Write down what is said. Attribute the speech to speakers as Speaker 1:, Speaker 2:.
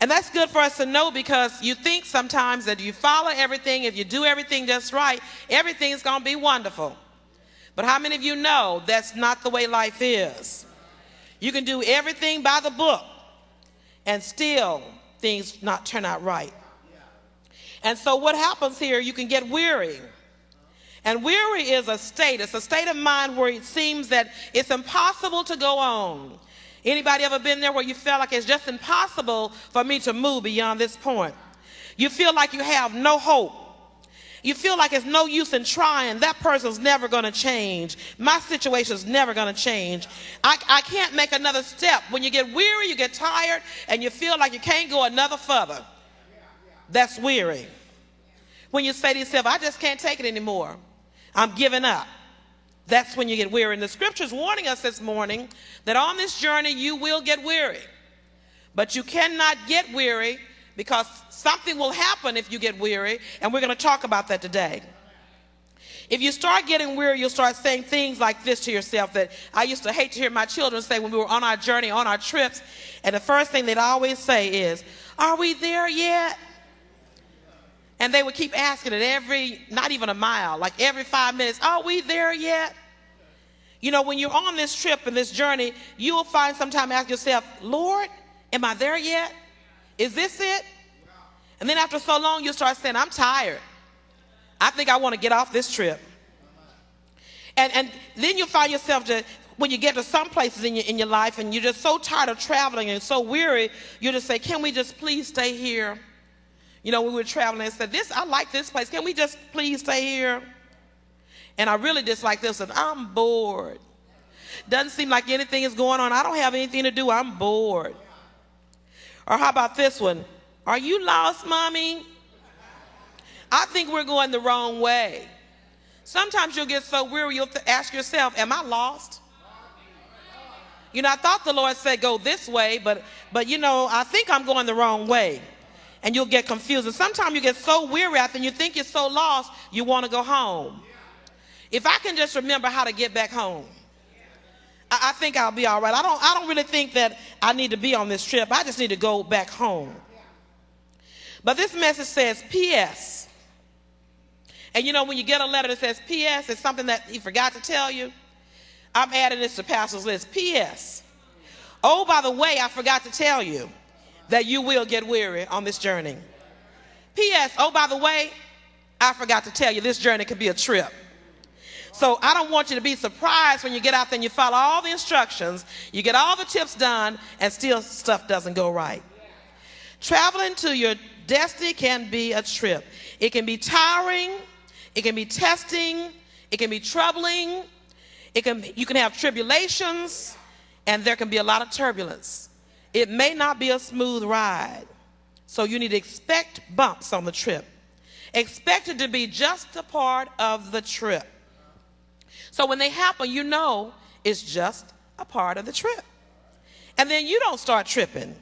Speaker 1: And that's good for us to know, because you think sometimes that you follow everything, if you do everything just right, everything's going to be wonderful. But how many of you know that's not the way life is? You can do everything by the book and still things not turn out right. And so what happens here, you can get weary. And weary is a state. It's a state of mind where it seems that it's impossible to go on. Anybody ever been there where you felt like it's just impossible for me to move beyond this point? You feel like you have no hope. You feel like it's no use in trying. That person's never going to change. My situation's never going to change. I can't make another step. When you get weary, you get tired, and you feel like you can't go another further. That's weary. When you say to yourself, I just can't take it anymore, I'm giving up. That's when you get weary. And the scripture's warning us this morning that on this journey you will get weary. But you cannot get weary, because something will happen if you get weary, and we're going to talk about that today. If you start getting weary, you'll start saying things like this to yourself that I used to hate to hear my children say when we were on our journey, on our trips. And the first thing they'd always say is, are we there yet? And they would keep asking it not even a mile, like every 5 minutes, are we there yet? You know, when you're on this trip and this journey, you will find sometime ask yourself, Lord, am I there yet? Is this it? And then after so long, you'll start saying, I'm tired. I think I want to get off this trip. And then you'll find yourself that when you get to some places in your life and you're just so tired of traveling and so weary, you'll just say, can we just please stay here? You know, we were traveling and said, I like this place. Can we just please stay here? And I really dislike this. And I'm bored. Doesn't seem like anything is going on. I don't have anything to do. I'm bored. Or how about this one? Are you lost, Mommy? I think we're going the wrong way. Sometimes you'll get so weary, you'll ask yourself, am I lost? You know, I thought the Lord said go this way, but you know, I think I'm going the wrong way. And you'll get confused. And sometimes you get so weary after you think you're so lost, you want to go home. If I can just remember how to get back home, I think I'll be all right. I don't really think that I need to be on this trip. I just need to go back home. But this message says P.S. And you know, when you get a letter that says P.S., it's something that he forgot to tell you. I'm adding this to pastor's list. P.S. Oh, by the way, I forgot to tell you that you will get weary on this journey. P.S. Oh, by the way, I forgot to tell you this journey could be a trip. So I don't want you to be surprised when you get out there and you follow all the instructions, you get all the tips done, and still stuff doesn't go right. Traveling to your destiny can be a trip. It can be tiring. It can be testing. It can be troubling. You can have tribulations, and there can be a lot of turbulence. It may not be a smooth ride. So you need to expect bumps on the trip. Expect it to be just a part of the trip. So when they happen, you know it's just a part of the trip. And then you don't start tripping.